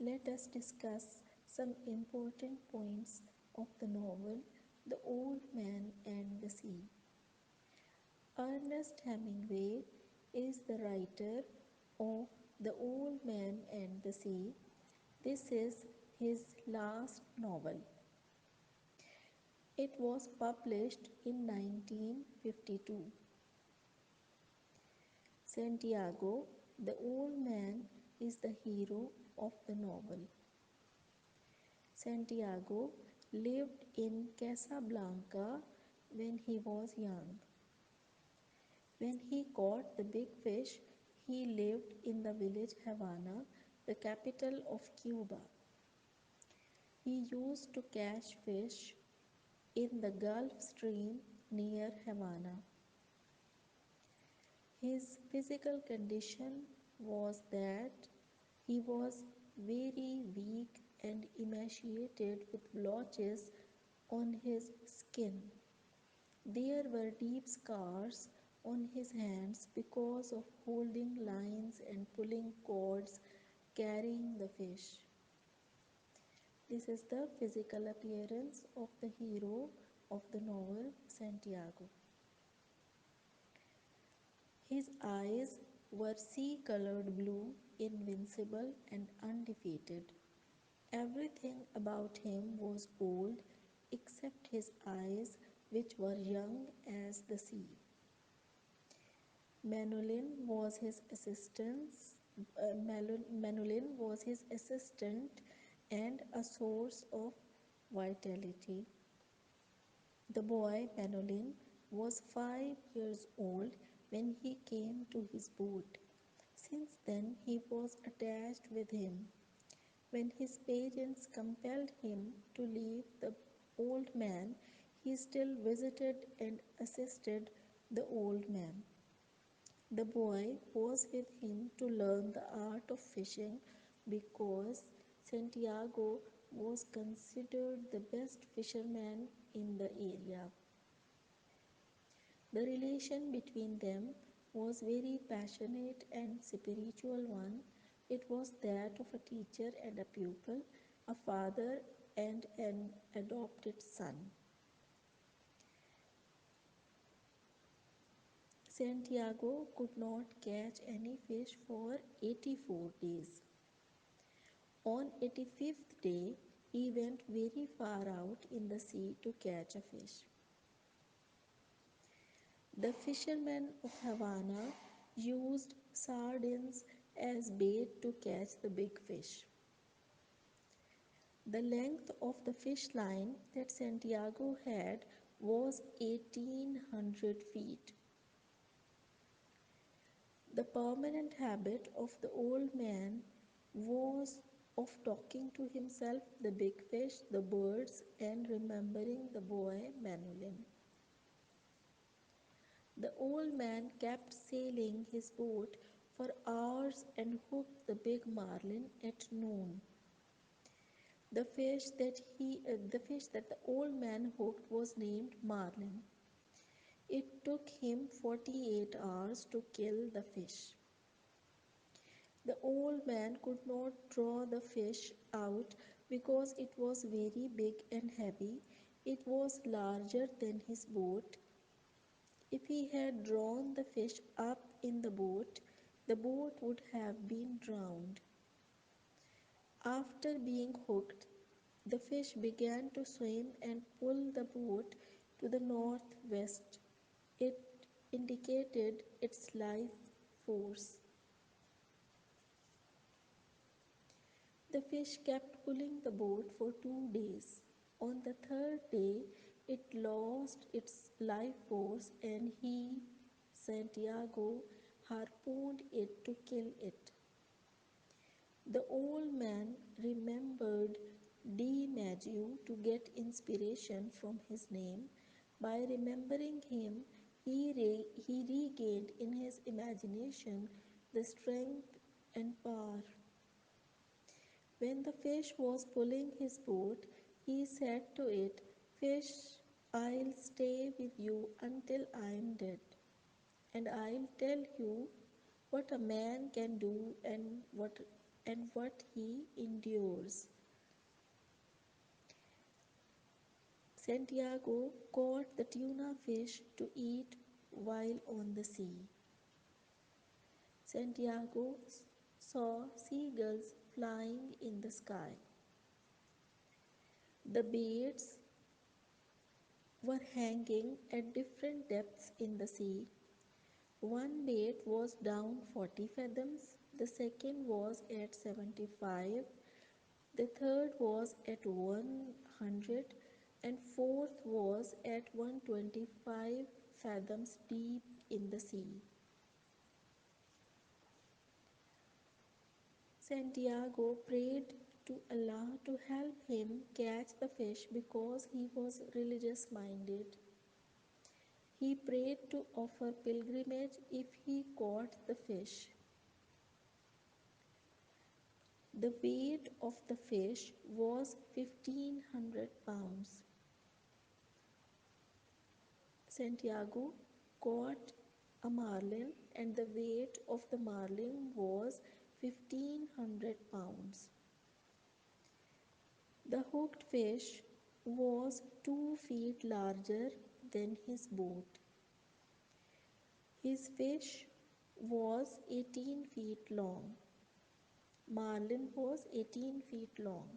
Let us discuss some important points of the novel The Old Man and the Sea. Ernest Hemingway is the writer of The Old Man and the Sea. This is his last novel. It was published in 1952. Santiago, the old man, is the hero of the novel. Santiago lived in Casablanca when he was young. When he caught the big fish, he lived in the village Havana, the capital of Cuba. He used to catch fish in the Gulf Stream near Havana. His physical condition was that he was very weak and emaciated with blotches on his skin. There were deep scars on his hands because of holding lines and pulling cords carrying the fish. This is the physical appearance of the hero of the novel Santiago. His eyes were sea-colored blue, invincible and undefeated. Everything about him was old except his eyes, which were young as the sea. Manolin was his assistant and a source of vitality. The boy Manolin was 5 years old when he came to his boat. Since then, he was attached with him. When his parents compelled him to leave the old man, he still visited and assisted the old man. The boy was with him to learn the art of fishing because Santiago was considered the best fisherman in the area. The relation between them was very passionate and spiritual one. It was that of a teacher and a pupil, a father and an adopted son. Santiago could not catch any fish for 84 days. On 85th day, he went very far out in the sea to catch a fish. The fishermen of Havana used sardines as bait to catch the big fish. The length of the fish line that Santiago had was 1800 feet. The permanent habit of the old man was of talking to himself, the big fish, the birds, and remembering the boy Manolin. The old man kept sailing his boat for hours and hooked the big marlin at noon. The fish that the old man hooked was named marlin. It took him 48 hours to kill the fish. The old man could not draw the fish out because it was very big and heavy. It was larger than his boat. If he had drawn the fish up in the boat would have been drowned. After being hooked, the fish began to swim and pull the boat to the northwest. It indicated its life force. The fish kept pulling the boat for 2 days. On the third day, it lost its life force and Santiago, harpooned it to kill it. The old man remembered Di Maggio to get inspiration from his name. By remembering him, he regained in his imagination the strength and power. When the fish was pulling his boat, he said to it, "Fish, I'll stay with you until I'm dead, and I'll tell you what a man can do and what and what he endures. Santiago caught the tuna fish to eat while on the sea. Santiago saw seagulls flying in the sky. The baits were hanging at different depths in the sea. One bait was down 40 fathoms, the second was at 75, the third was at 100, and fourth was at 125 fathoms deep in the sea. Santiago prayed to Allah to help him catch the fish because he was religious minded. He prayed to offer pilgrimage if he caught the fish. The weight of the fish was 1500 pounds. Santiago caught a marlin and the weight of the marlin was 1500 pounds. The hooked fish was 2 feet larger than his boat. His fish was 18 feet long. Marlin was 18 feet long.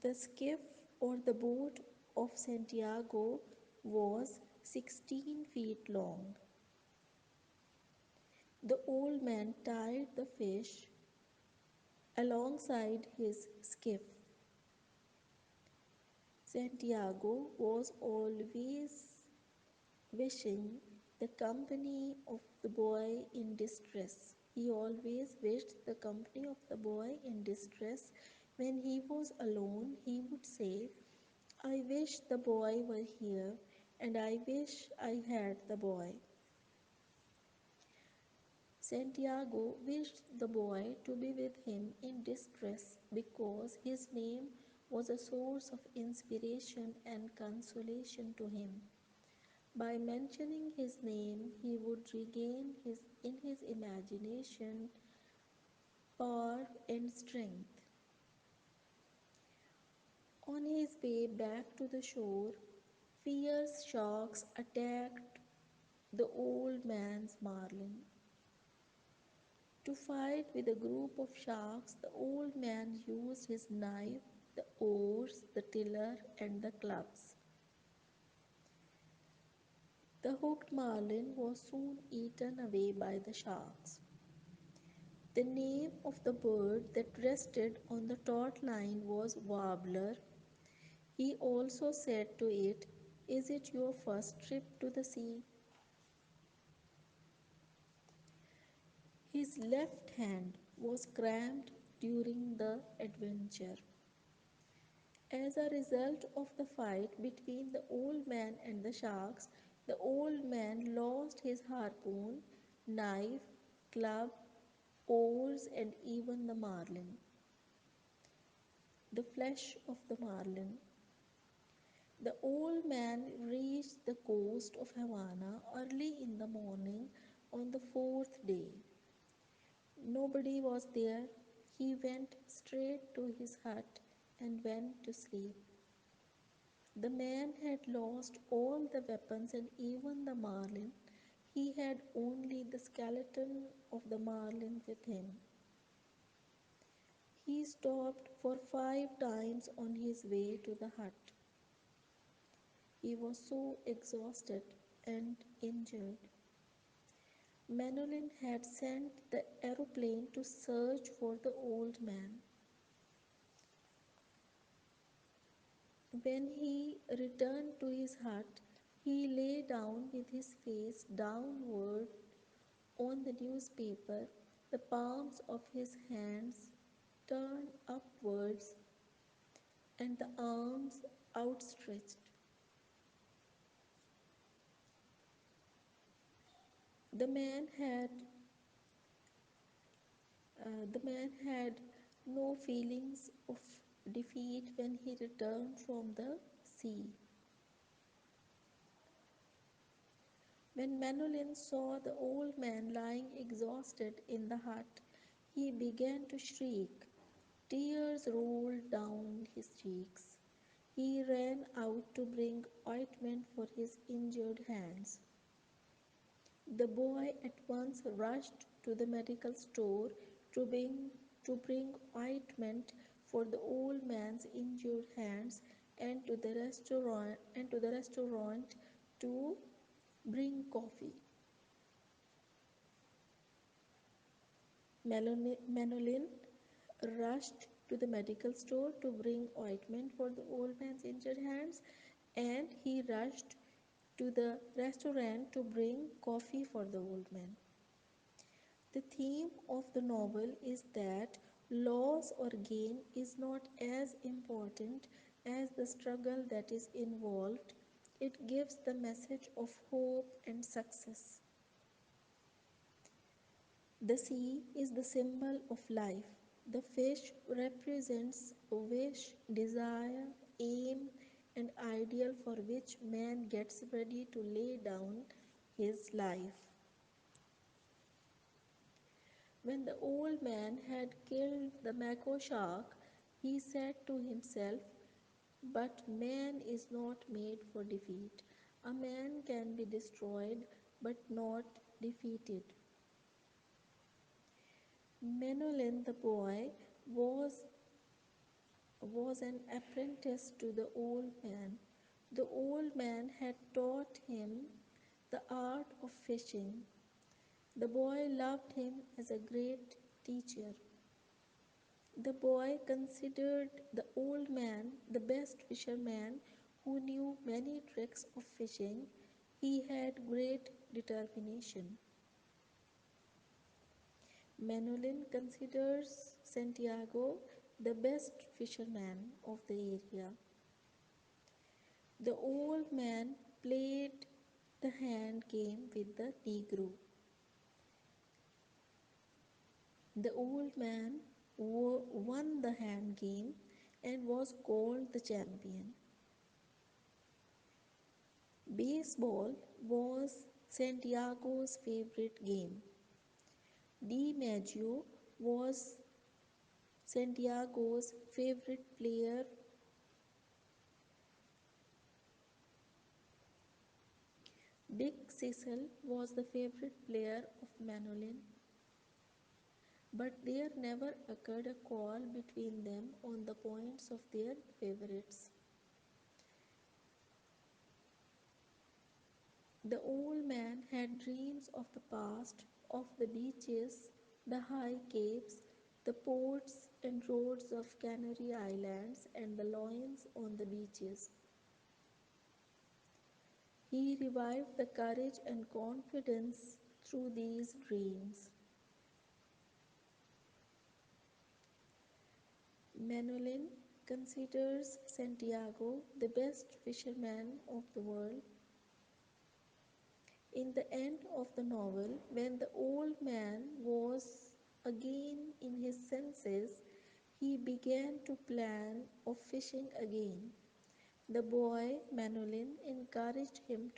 The skiff or the boat of Santiago was 16 feet long. The old man tied the fish alongside his skiff. Santiago was always wishing the company of the boy in distress. He always wished the company of the boy in distress. When he was alone, he would say, I wish the boy were here, and I wish I had the boy. Santiago wished the boy to be with him in distress because his name was a source of inspiration and consolation to him. By mentioning his name, he would regain in his imagination power and strength. On his way back to the shore, fierce sharks attacked the old man's marlin. To fight with a group of sharks, the old man used his knife, the oars, the tiller, and the clubs. The hooked marlin was soon eaten away by the sharks. The name of the bird that rested on the taut line was Warbler. He also said to it, Is it your first trip to the sea? His left hand was cramped during the adventure. As a result of the fight between the old man and the sharks, the old man lost his harpoon, knife, club, oars, and even the marlin. The flesh of the marlin. The old man reached the coast of Havana early in the morning on the fourth day. Nobody was there. He went straight to his hut and went to sleep. The man had lost all the weapons and even the marlin. He had only the skeleton of the marlin with him. He stopped for 5 times on his way to the hut. He was so exhausted and injured. Manolin had sent the aeroplane to search for the old man. When he returned to his hut, he lay down with his face downward on the newspaper, the palms of his hands turned upwards and the arms outstretched. The man had the man had no feelings of defeat when he returned from the sea. When Manolin saw the old man lying exhausted in the hut, he began to shriek. Tears rolled down his cheeks. He ran out to bring ointment for his injured hands. The boy at once rushed to the medical store to bring ointment for the old man's injured hands and to the restaurant to bring coffee. Manolin rushed to the medical store to bring ointment for the old man's injured hands, and he rushed to the restaurant to bring coffee for the old man. The theme of the novel is that loss or gain is not as important as the struggle that is involved. It gives the message of hope and success. The sea is the symbol of life. The fish represents a wish, desire, aim, and ideal for which man gets ready to lay down his life. When the old man had killed the mako shark, he said to himself, "But man is not made for defeat. A man can be destroyed but not defeated." Menolin the boy was an apprentice to the old man. The old man had taught him the art of fishing. The boy loved him as a great teacher. The boy considered the old man the best fisherman who knew many tricks of fishing. He had great determination. Manolin considers Santiago the best fisherman of the area. The old man played the hand game with the Negro. The old man won the hand game and was called the champion. Baseball was Santiago's favorite game. DiMaggio was Santiago's favorite player. Big Cecil was the favorite player of Manolin, but there never occurred a quarrel between them on the points of their favorites. The old man had dreams of the past, of the beaches, the high capes, the ports and roads of Canary Islands, and the loins on the beaches. He revived the courage and confidence through these dreams. Manolin considers Santiago the best fisherman of the world. In the end of the novel, when the old man was again in his senses, he began to plan of fishing again. The boy Manolin encouraged him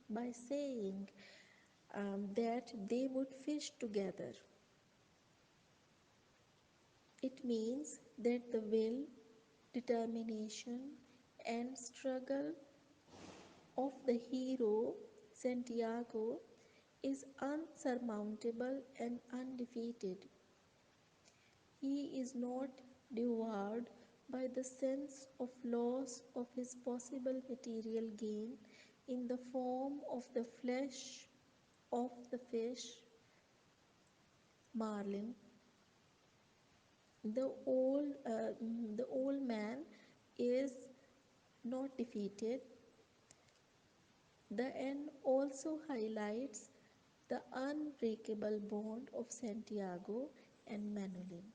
by saying that they would fish together. It means that the will, determination, and struggle of the hero Santiago is unsurmountable and undefeated. He is not devoured by the sense of loss of his possible material gain in the form of the flesh of the fish marlin. The old man is not defeated. The end also highlights the unbreakable bond of Santiago and Manolin.